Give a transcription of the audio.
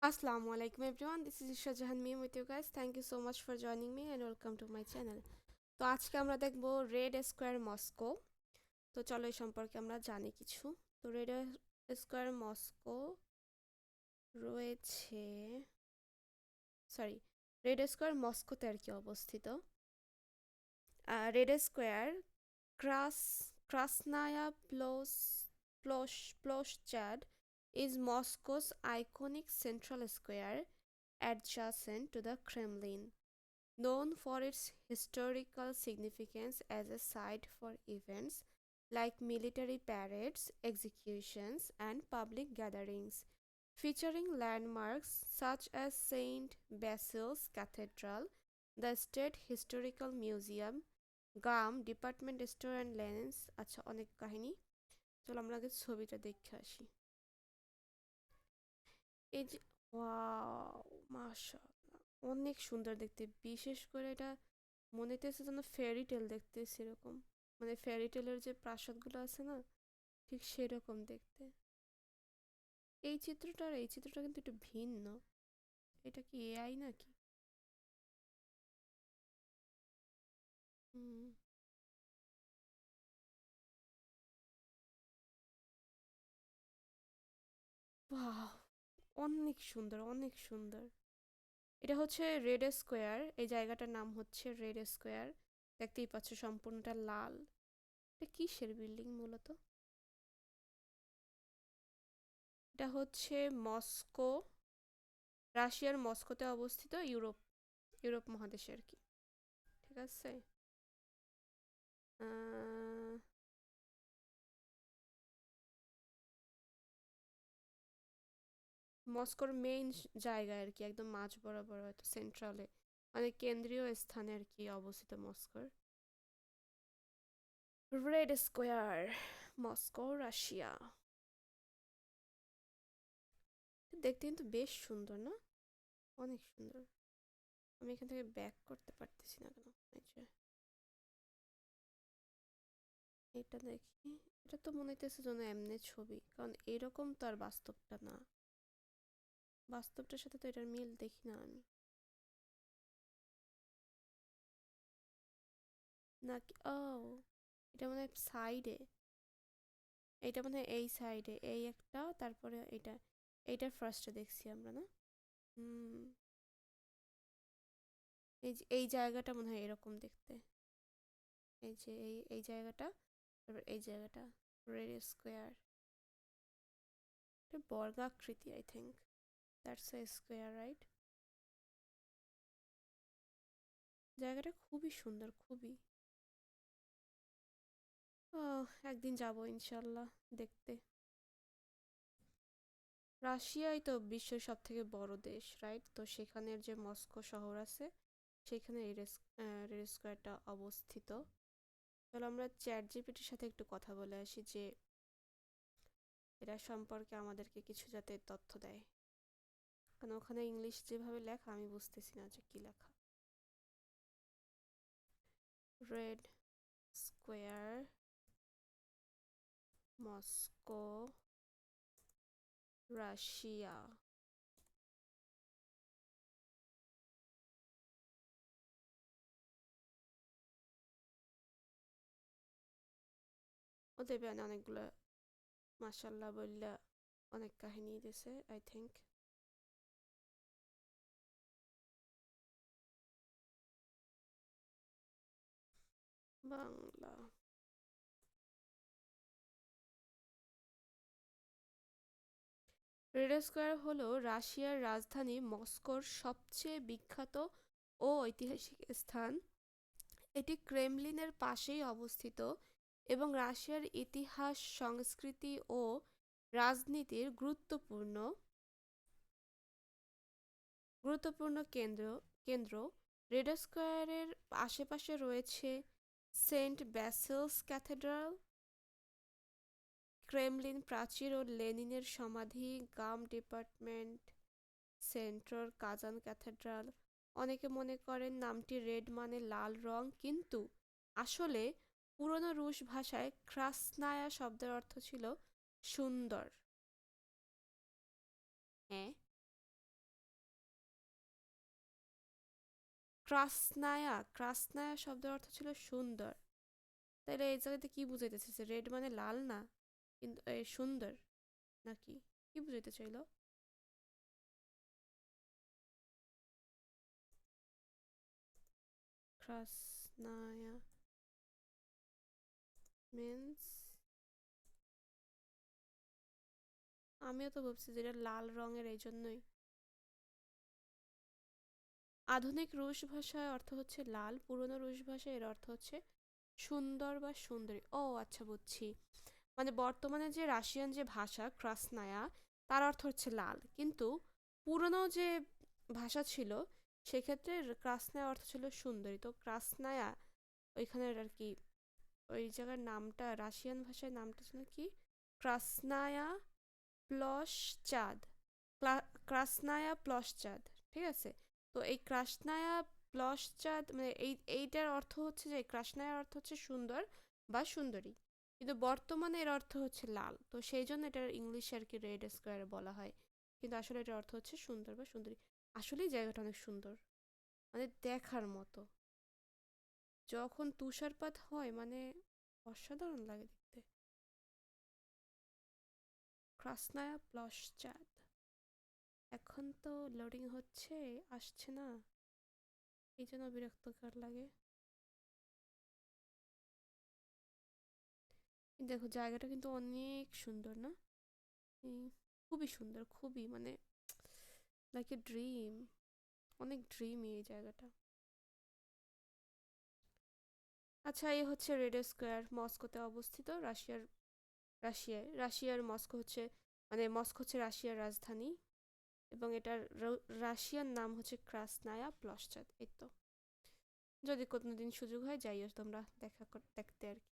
Assalamu alaikum everyone, this is Isha Jahan Meme with you guys. Thank you so much for joining me and welcome to my channel. তো আজকে আমরা দেখব red square Moscow. তো চলো এই সম্পর্কে আমরা জানি কিছু। তো রেড স্কোয়ার মস্কো রয়েছে সরি রেড স্কোয়ার মস্কোতে আর কি অবস্থিত। রেড স্কোয়ার ক্রাস ক্রাসনায়া প্লোশচাদ is Moscow's iconic central square adjacent to the Kremlin, known for its historical significance as a site for events like military parades, executions, and public gatherings, featuring landmarks such as St. Basil's Cathedral, the State Historical Museum, GAM, Department Store and Lenins। আচ্ছা, অনেক কাহিনী। চলো আমরা আগে ছবিটা দেখে আসি। এই যে ওয়াও, মাশাআল্লাহ, অনেক সুন্দর দেখতে। বিশেষ করে এটা মনে হইতেছে যেন ফেয়ারি টেল দেখতেছি এরকম, মানে ফেয়ারি টেলের যে প্রাসাদগুলো আছে না, ঠিক সেরকম দেখতে। এই চিত্রটা কিন্তু একটু ভিন্ন। এটা কি এআই নাকি? হুম। বাহ, অনেক সুন্দর, অনেক সুন্দর। এটা হচ্ছে রেড স্কোয়ার, এই জায়গাটার নাম হচ্ছে রেড স্কোয়ার। দেখতেই পাচ্ছ সম্পূর্ণটা লাল। এটা কিসের বিল্ডিং মূলত? এটা হচ্ছে মস্কো, রাশিয়ার মস্কোতে অবস্থিত, ইউরোপ ইউরোপ মহাদেশে আর কি। ঠিক আছে। আহ, মস্কোর মেইন জায়গায় আর কি, একদম মাঝ বরাবর, হয়তো সেন্ট্রালে, মানে কেন্দ্রীয় স্থানে আর কি অবস্থিত মস্কোর। Red square, Moscow, Russia. দেখতে কিন্তু বেশ সুন্দর না? অনেক সুন্দর। আমি এখান থেকে ব্যাক করতে পারতেছি না কেন? এই যে এটা দেখি, এটা তো মনে হইতেছে যেন এমনি ছবি, কারণ এরকম তো আর বাস্তবটা না। বাস্তবটার সাথে তো এটার মিল দেখি না আমি। নাকি ও, এটা মনে হয় সাইডে, এটা মনে হয় এই সাইডে, এই একটা, তারপরে এটা, এইটার ফার্স্টে দেখছি আমরা না? হুম। এই যে এই জায়গাটা মনে হয় এরকম দেখতে। এই যে এই জায়গাটা, তারপর এই জায়গাটা, রেড স্কোয়ার। এটা বর্গাকৃতি, I think that's a square, right? জায়গাটা খুবই সুন্দর, খুবই। ও, একদিন যাব ইনশাল্লাহ দেখতে। রাশিয়াই তো বিশ্বের সব থেকে বড় দেশ, রাইট? তো সেখানের যে মস্কো শহর আছে, সেখানে রেড স্কোয়ারটা অবস্থিত। চলো আমরা চ্যাট জিপিটির সাথে একটু কথা বলে আসি যে এটা সম্পর্কে আমাদেরকে কিছু যাতে তথ্য দেয়, কারণ ওখানে ইংলিশ যেভাবে লেখা আমি বুঝতেছি না যে কি লেখা। Red square Moscow, Russia. ও দেবে অনেকগুলো, মাসাল্লাহ বললা অনেক কাহিনী দিছে, I think. Bangla. Red square হলো রাশিয়ার রাজধানী মস্কোর সবচেয়ে বিখ্যাত ও ঐতিহাসিক স্থান। এটি ক্রেমলিনের পাশেই অবস্থিত এবং রাশিয়ার ইতিহাস, সংস্কৃতি ও রাজনীতির গুরুত্বপূর্ণ কেন্দ্র। রেড স্কোয়ারের আশেপাশে রয়েছে সেন্ট ব্যাসিলস ক্যাথেড্রাল, ক্রেমলিন প্রাচীর ও লেনিনের সমাধি, গাম ডিপার্টমেন্ট সেন্ট্রাল, কাজান ক্যাথেড্রাল। অনেকে মনে করেন নামটি রেড মানে লাল রং, কিন্তু আসলে পুরনো রুশ ভাষায় ক্রাসনায়া শব্দের অর্থ ছিল সুন্দর। হ্যাঁ, ক্রাসনায়া, ক্রাসনায়া শব্দের অর্থ ছিল সুন্দর। তাহলে এই জায়গাতে কি বুঝাইতেছে, যে রেড মানে লাল না, কিন্তু সুন্দর, নাকি কি বুঝাইতে চাইলো? ক্রাসনায়া মিন্স, আমিও তো ভাবছি যে এটা লাল রঙের, এই জন্যই। আধুনিক রুশ ভাষায় অর্থ হচ্ছে লাল, পুরনো রুশ ভাষায় এর অর্থ হচ্ছে সুন্দর বা সুন্দরী। ও আচ্ছা, বুঝছি। মানে বর্তমানে যে রাশিয়ান যে ভাষা ক্রাসনায়া, তার অর্থ হচ্ছে লাল, কিন্তু পুরনো যে ভাষা ছিল সেক্ষেত্রে ক্রাসনায়া অর্থ ছিল সুন্দরী। তো ক্রাসনায়া ওইখানের আর কি, ওই জায়গার নামটা রাশিয়ান ভাষায় নামটা ছিল কি, ক্রাসনায়া প্লশচাদ, ক্রাসনায়া প্লশচাদ, ঠিক আছে। তো এই ক্রাসনায়া প্লশচাদ মানে এইটার অর্থ হচ্ছে যে ক্রাসনায়ার অর্থ হচ্ছে সুন্দর বা সুন্দরী, কিন্তু বর্তমানে এর অর্থ হচ্ছে লাল, তো সেই জন্য এটার ইংলিশে আর কি রেড স্কোয়ার বলা হয়, কিন্তু আসলে এটার অর্থ হচ্ছে সুন্দর বা সুন্দরী। আসলেই জায়গাটা অনেক সুন্দর, মানে দেখার মতো। যখন তুষারপাত হয় মানে অসাধারণ লাগে দেখতে। ক্রাসনায়া প্লশচাদ, এখন তো লোডিং হচ্ছে, আসছে না, এই জন্য বিরক্তকর লাগে। দেখো জায়গাটা কিন্তু অনেক সুন্দর না? এই খুবই সুন্দর, খুবই মানে লাইক এ ড্রিম, অনেক ড্রিমি এই জায়গাটা। আচ্ছা, এই হচ্ছে রেড স্কোয়ার, মস্কোতে অবস্থিত, রাশিয়ার মস্কো হচ্ছে, মানে মস্কো হচ্ছে রাশিয়ার রাজধানী, এবং এটার রাশিয়ান নাম হচ্ছে ক্রাসনায়া প্লশচাদ। এই তো, যদি কোনোদিন সুযোগ হয় যাইও তোমরা দেখা দেখতে আর কি।